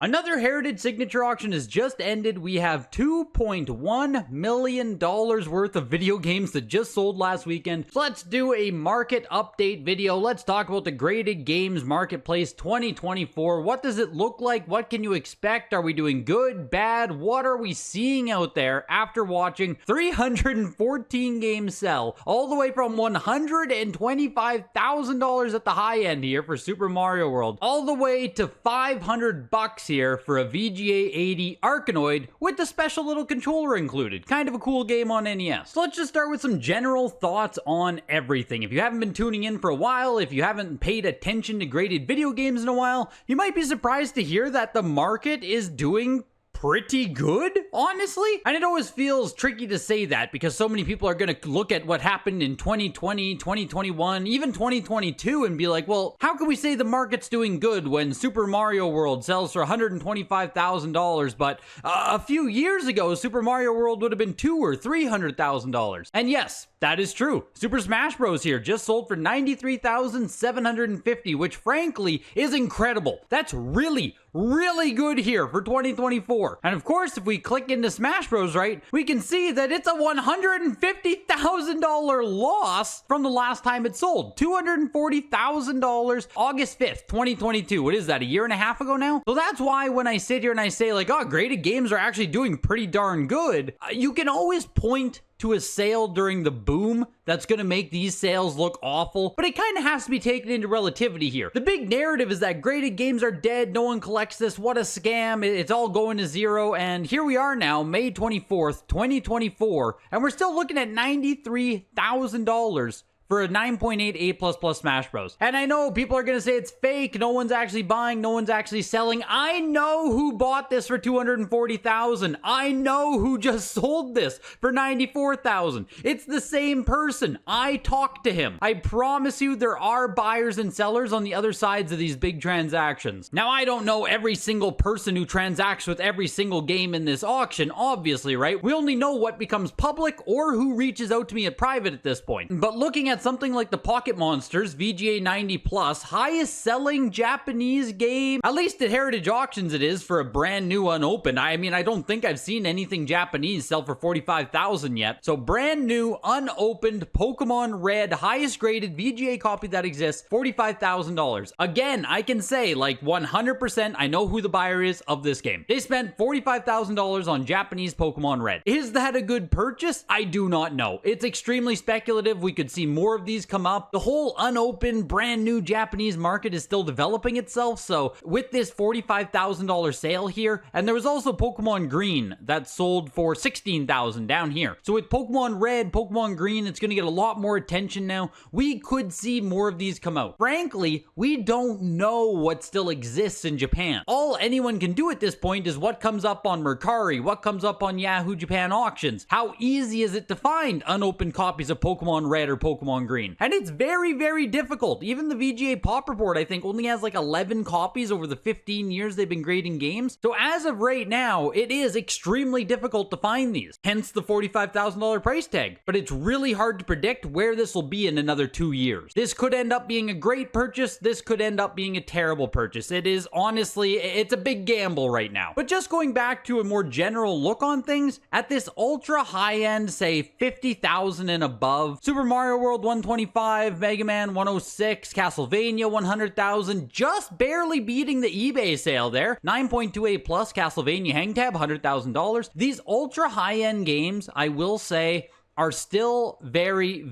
Another Heritage Signature auction has just ended. We have $2.1 million worth of video games that just sold last weekend. So let's do a market update video. Let's talk about the Graded Games Marketplace 2024. What does it look like? What can you expect? Are we doing good, bad? What are we seeing out there after watching 314 games sell? All the way from $125,000 at the high end here for Super Mario World, all the way to $500 here for a VGA 80 Arkanoid with the special little controller included. Kind of a cool game on NES. So let's just start with some general thoughts on everything. If you haven't been tuning in for a while, if you haven't paid attention to graded video games in a while, you might be surprised to hear that the market is doing pretty good, honestly. And it always feels tricky to say that because so many people are going to look at what happened in 2020, 2021, even 2022 and be like, well, how can we say the market's doing good when Super Mario World sells for $125,000, but a few years ago, Super Mario World would have been $200,000 or $300,000. And yes, that is true. Super Smash Bros. Here just sold for $93,750, which frankly is incredible. That's really good here for 2024. And of course, if we click into Smash Bros, right, we can see that it's a $150,000 loss from the last time it sold. $240,000 August 5th, 2022. What is that, a year and a half ago now? So that's why when I sit here and I say like, oh, graded games are actually doing pretty darn good, you can always point to a sale during the boom that's going to make these sales look awful, but it kind of has to be taken into relativity here. The big narrative is that graded games are dead, no one collects this, what a scam, it's all going to zero, and here we are now, May 24th, 2024, and we're still looking at $93,000 for a 9.8 A++ Smash Bros. And I know people are going to say it's fake, no one's actually buying, no one's actually selling. I know who bought this for $240,000. I know who just sold this for $94,000. It's the same person. I talked to him. I promise you there are buyers and sellers on the other sides of these big transactions. Now, I don't know every single person who transacts with every single game in this auction, obviously, right? We only know what becomes public or who reaches out to me at private at this point. But looking at something like the Pocket Monsters VGA 90 Plus, highest selling Japanese game, at least at Heritage Auctions it is, for a brand new unopened. I mean, I don't think I've seen anything Japanese sell for $45,000 yet. So brand new unopened Pokemon Red, highest graded VGA copy that exists, $45,000. Again, I can say like 100% I know who the buyer is of this game. They spent $45,000 on Japanese Pokemon Red. Is that a good purchase? I do not know. It's extremely speculative. We could see more of these come up. The whole unopened brand new Japanese market is still developing itself, so with this $45,000 sale here, and there was also Pokemon Green that sold for $16,000 down here. So with Pokemon Red, Pokemon Green, it's going to get a lot more attention now. We could see more of these come out. Frankly, we don't know what still exists in Japan. All anyone can do at this point is what comes up on Mercari, what comes up on Yahoo Japan auctions. How easy is it to find unopened copies of Pokemon Red or Pokemon Green? And it's very difficult. Even the VGA Pop Report, I think, only has like 11 copies over the 15 years they've been grading games. So as of right now, it is extremely difficult to find these. Hence the $45,000 price tag. But it's really hard to predict where this will be in another 2 years. This could end up being a great purchase. This could end up being a terrible purchase. It is honestly, it's a big gamble right now. But just going back to a more general look on things, at this ultra high end, say 50,000 and above, Super Mario World 125, Mega Man 106, Castlevania 100,000, just barely beating the eBay sale there. 9.28 plus Castlevania Hang Tab, $100,000. These ultra high-end games, I will say, are still very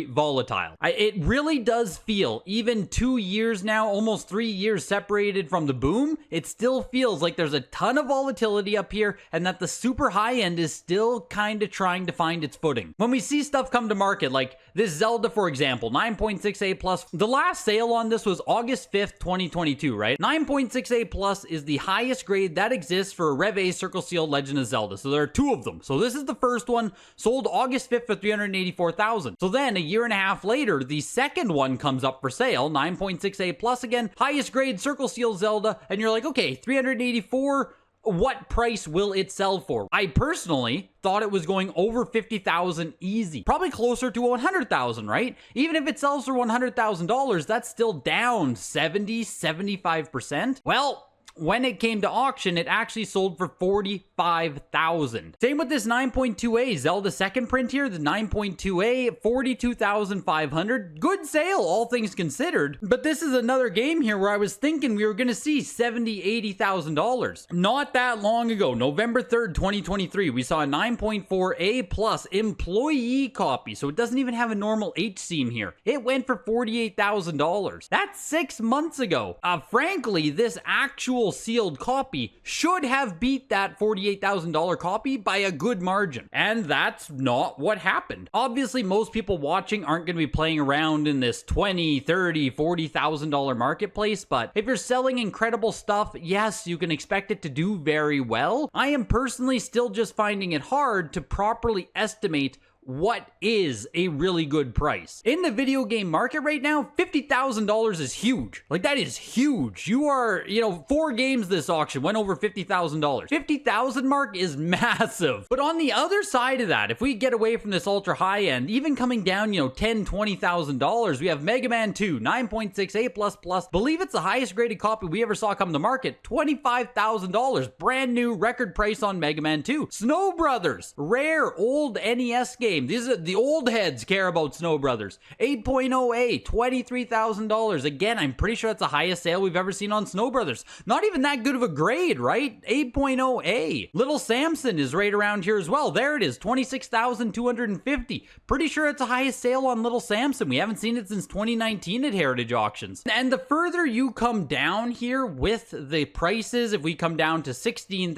volatile. It really does feel, even 2 years now, almost 3 years separated from the boom, it still feels like there's a ton of volatility up here and that the super high end is still kind of trying to find its footing. When we see stuff come to market, like this Zelda, for example, 9.68 plus, the last sale on this was August 5th, 2022, right? 9.68 plus is the highest grade that exists for a Rev A Circle Seal Legend of Zelda. So there are two of them. So this is the first one, sold August 5th for $384,000. So then a year and a half later, the second one comes up for sale, 9.68 plus again, highest grade Circle Seal Zelda, and you're like, okay, 384, what price will it sell for? I personally thought it was going over 50,000 easy, probably closer to 100,000, right? Even if it sells for $100,000, that's still down 75%. Well, when it came to auction, it actually sold for $45,000. Same with this 9.2A Zelda second print here, the 9.2A, $42,500. Good sale, all things considered. But this is another game here where I was thinking we were going to see $70,000, $80,000. Not that long ago, November 3rd, 2023, we saw a 9.4A plus employee copy, so it doesn't even have a normal H seam here. It went for $48,000. That's 6 months ago. Frankly, this actual sealed copy should have beat that $48,000 copy by a good margin. And that's not what happened. Obviously, most people watching aren't going to be playing around in this $20,000, $30,000, $40,000 marketplace, but if you're selling incredible stuff, yes, you can expect it to do very well. I am personally still just finding it hard to properly estimate what is a really good price. In the video game market right now, $50,000 is huge. Like, that is huge. You are, 4 games this auction went over $50,000. 50,000 mark is massive. But on the other side of that, if we get away from this ultra high end, even coming down, $10,000, $20,000, we have Mega Man 2, 9.6A++. Believe it's the highest graded copy we ever saw come to market, $25,000. Brand new record price on Mega Man 2. Snow Brothers, rare old NES game. These are the old heads care about Snow Brothers. 8.0A, $23,000. Again, I'm pretty sure that's the highest sale we've ever seen on Snow Brothers. Not even that good of a grade, right? 8.0A. Little Samson is right around here as well. There it is, $26,250. Pretty sure it's the highest sale on Little Samson. We haven't seen it since 2019 at Heritage Auctions. And the further you come down here with the prices, if we come down to $16,000,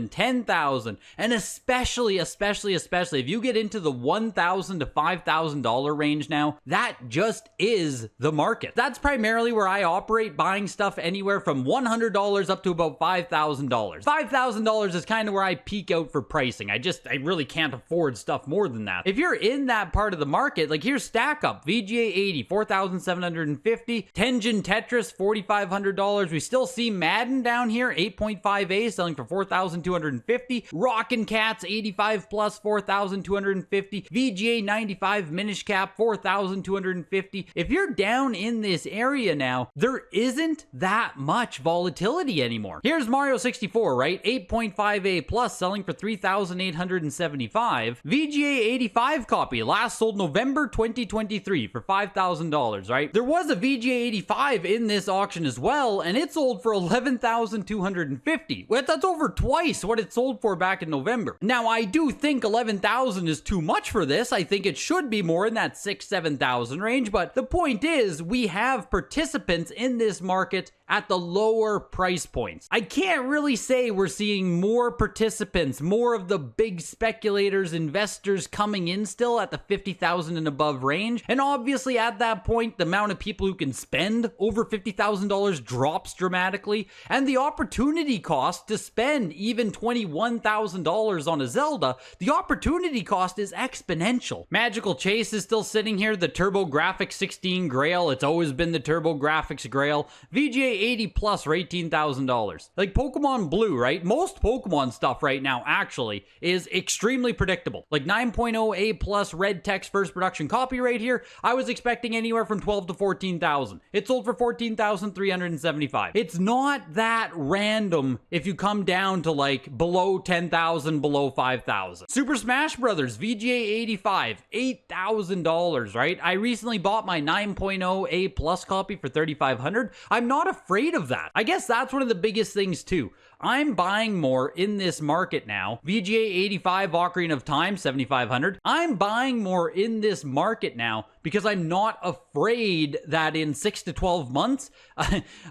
$10,000, and especially if you get into the $1,000 to $5,000 range now, that just is the market. That's primarily where I operate, buying stuff anywhere from $100 up to about $5,000. $5,000 is kind of where I peak out for pricing. I really can't afford stuff more than that. If you're in that part of the market, like here's Stack Up, VGA 80, $4,750. Tengen Tetris, $4,500. We still see Madden down here, 8.5A selling for $4,250. Rockin' Cats, 85 plus, $4,250. VGA 95 Minish Cap, $4,250. If you're down in this area now, there isn't that much volatility anymore. Here's Mario 64, right? 8.5A plus selling for $3,875. VGA 85 copy, last sold November 2023 for $5,000, right? There was a VGA 85 in this auction as well, and it sold for $11,250. Well, that's over twice what it sold for back in November. Now, I do think $11,000 is too much for this. I think it should be more in that $6,000-$7,000 range, but the point is we have participants in this market at the lower price points. I can't really say we're seeing more participants, more of the big speculators, investors coming in still at the $50,000 and above range. And obviously at that point, the amount of people who can spend over $50,000 drops dramatically. And the opportunity cost to spend even $21,000 on a Zelda, the opportunity cost is exponential. Magical Chase is still sitting here, the TurboGrafx 16 Grail. It's always been the TurboGrafx Grail. VGA 80 plus for $18,000. Like Pokemon Blue, right? Most Pokemon stuff right now actually is extremely predictable. Like 9.0A plus red text first production copy right here, I was expecting anywhere from $12,000 to $14,000. It sold for $14,375. It's not that random if you come down to like below $10,000, below $5,000. Super Smash Brothers VGA 85, $8,000, right? I recently bought my 9.0A plus copy for $3,500. I'm not afraid of that. I guess that's one of the biggest things too. I'm buying more in this market now. VGA 85 Ocarina of Time, $7,500. I'm buying more in this market now because I'm not afraid that in 6 to 12 months,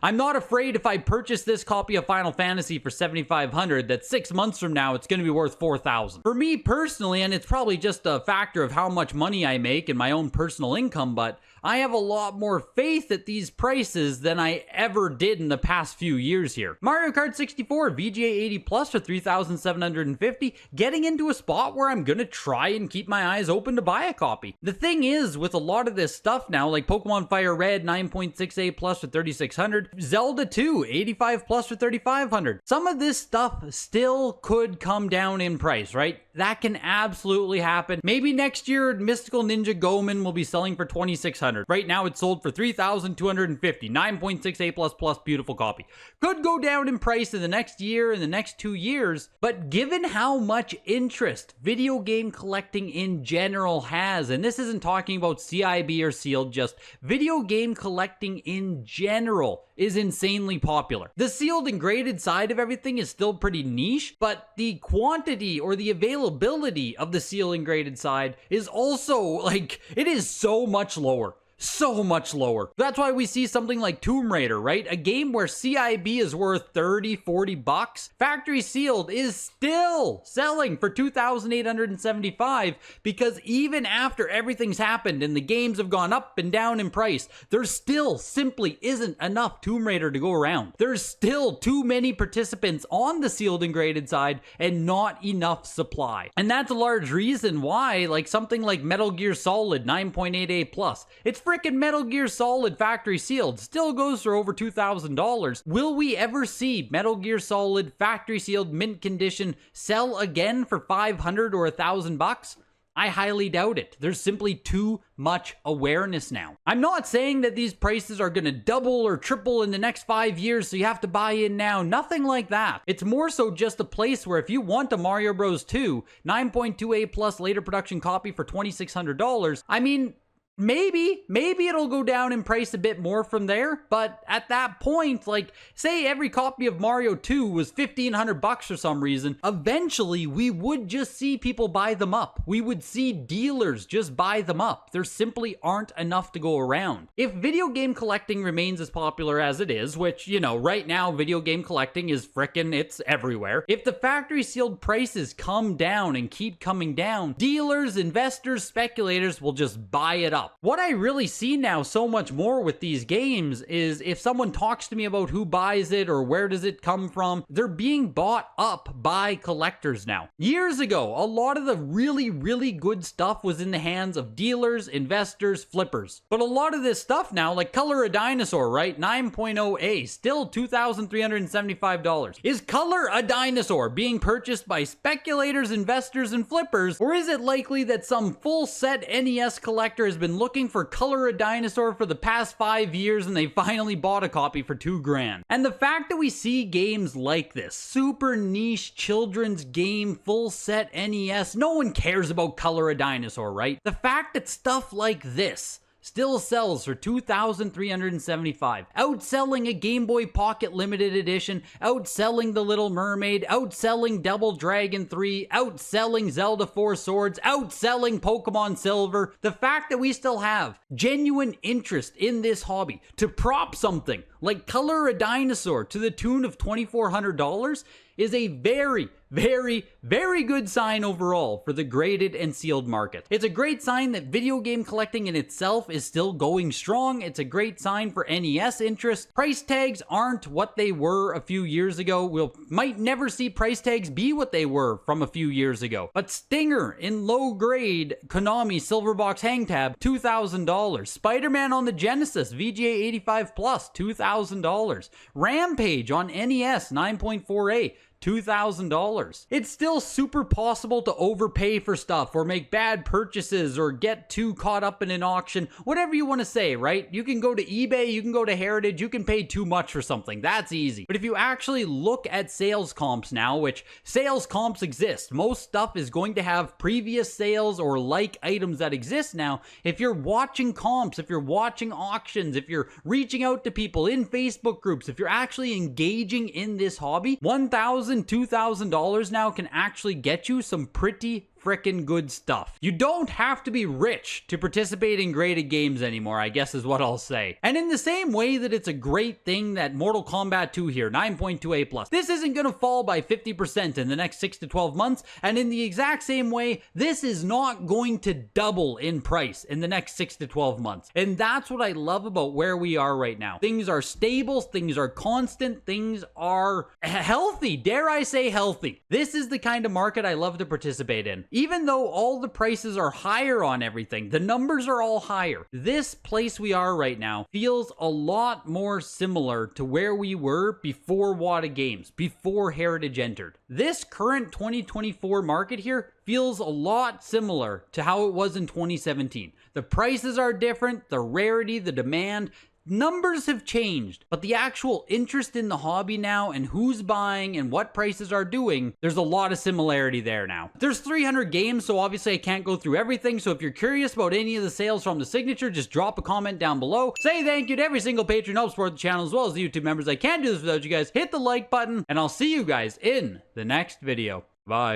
I'm not afraid if I purchase this copy of Final Fantasy for $7,500 that 6 months from now it's going to be worth $4,000. For me personally, and it's probably just a factor of how much money I make and my own personal income, but I have a lot more faith at these prices than I ever did in the past few years here. Mario Kart 64 before, VGA 80 Plus for $3,750, getting into a spot where I'm gonna try and keep my eyes open to buy a copy. The thing is, with a lot of this stuff now, like Pokemon Fire Red 9.68 Plus for $3,600, Zelda 2 85 Plus for $3,500. Some of this stuff still could come down in price, right? That can absolutely happen. Maybe next year, Mystical Ninja Goemon will be selling for $2,600. Right now, it's sold for $3,250. 9.68 plus, beautiful copy. Could go down in price in the next year, in the next 2 years, but given how much interest video game collecting in general has, and this isn't talking about CIB or sealed, just video game collecting in general is insanely popular. The sealed and graded side of everything is still pretty niche, but the quantity or the availability of the sealed and graded side is also, like, it is so much lower. So much lower. That's why we see something like Tomb Raider, right? A game where CIB is worth 30, 40 bucks. Factory sealed is still selling for $2,875 because even after everything's happened and the games have gone up and down in price, there still simply isn't enough Tomb Raider to go around. There's still too many participants on the sealed and graded side and not enough supply. And that's a large reason why, like, something like Metal Gear Solid 9.88 Plus, it's frickin' Metal Gear Solid factory sealed, still goes for over $2,000. Will we ever see Metal Gear Solid factory sealed mint condition sell again for $500 or $1,000? I highly doubt it. There's simply too much awareness now. I'm not saying that these prices are gonna double or triple in the next 5 years, so you have to buy in now. Nothing like that. It's more so just a place where if you want a Mario Bros. 2 9.28 plus later production copy for $2,600, I mean, maybe it'll go down in price a bit more from there, but at that point, like, say every copy of Mario 2 was $1,500 for some reason, eventually we would just see people buy them up. We would see dealers just buy them up. There simply aren't enough to go around. If video game collecting remains as popular as it is, which, you know, right now video game collecting is frickin', it's everywhere. If the factory sealed prices come down and keep coming down, dealers, investors, speculators will just buy it up. What I really see now so much more with these games is if someone talks to me about who buys it or where does it come from, they're being bought up by collectors now. Years ago, a lot of the really, really good stuff was in the hands of dealers, investors, flippers. But a lot of this stuff now, like Color a Dinosaur, right? 9.0A, still $2,375. Is Color a Dinosaur being purchased by speculators, investors, and flippers? Or is it likely that some full set NES collector has been looking for Color a Dinosaur for the past 5 years and they finally bought a copy for $2,000. And the fact that we see games like this, super niche children's game, full set NES, no one cares about Color a Dinosaur, right? The fact that stuff like this still sells for $2,375, outselling a Game Boy Pocket Limited Edition, outselling The Little Mermaid, outselling Double Dragon 3, outselling Zelda 4 Swords, outselling Pokemon Silver. The fact that we still have genuine interest in this hobby to prop something like Color a Dinosaur to the tune of $2,400 is a very, very, very good sign overall for the graded and sealed market. It's a great sign that video game collecting in itself is still going strong. It's a great sign for NES interest. Price tags aren't what they were a few years ago. We might never see price tags be what they were from a few years ago. But Stinger in low grade Konami Silver Box Hang Tab, $2,000. Spider-Man on the Genesis VGA 85 Plus, $2,000. Rampage on NES 9.4A, $2,000. It's still super possible to overpay for stuff or make bad purchases or get too caught up in an auction, whatever you want to say, right? You can go to eBay, you can go to Heritage, you can pay too much for something. That's easy. But if you actually look at sales comps now, which sales comps exist, most stuff is going to have previous sales or like items that exist now. If you're watching comps, if you're watching auctions, if you're reaching out to people in Facebook groups, if you're actually engaging in this hobby, $1,000, $2,000 now can actually get you some pretty frickin' good stuff. You don't have to be rich to participate in graded games anymore, I guess is what I'll say. And in the same way that it's a great thing that Mortal Kombat 2 here, 9.2A+, this isn't gonna fall by 50% in the next 6 to 12 months, and in the exact same way, this is not going to double in price in the next 6 to 12 months. And that's what I love about where we are right now. Things are stable, things are constant, things are healthy, dare I say healthy. This is the kind of market I love to participate in. Even though all the prices are higher on everything, the numbers are all higher. This place we are right now feels a lot more similar to where we were before WATA Games, before Heritage entered. This current 2024 market here feels a lot similar to how it was in 2017. The prices are different, the rarity, the demand, numbers have changed, but the actual interest in the hobby now and who's buying and what prices are doing, there's a lot of similarity there now. There's 300 games, so obviously I can't go through everything, so if you're curious about any of the sales from the signature, just drop a comment down below. Say thank you to every single patron who helps support the channel, as well as the YouTube members. I can't do this without you guys. Hit the like button, and I'll see you guys in the next video. Bye.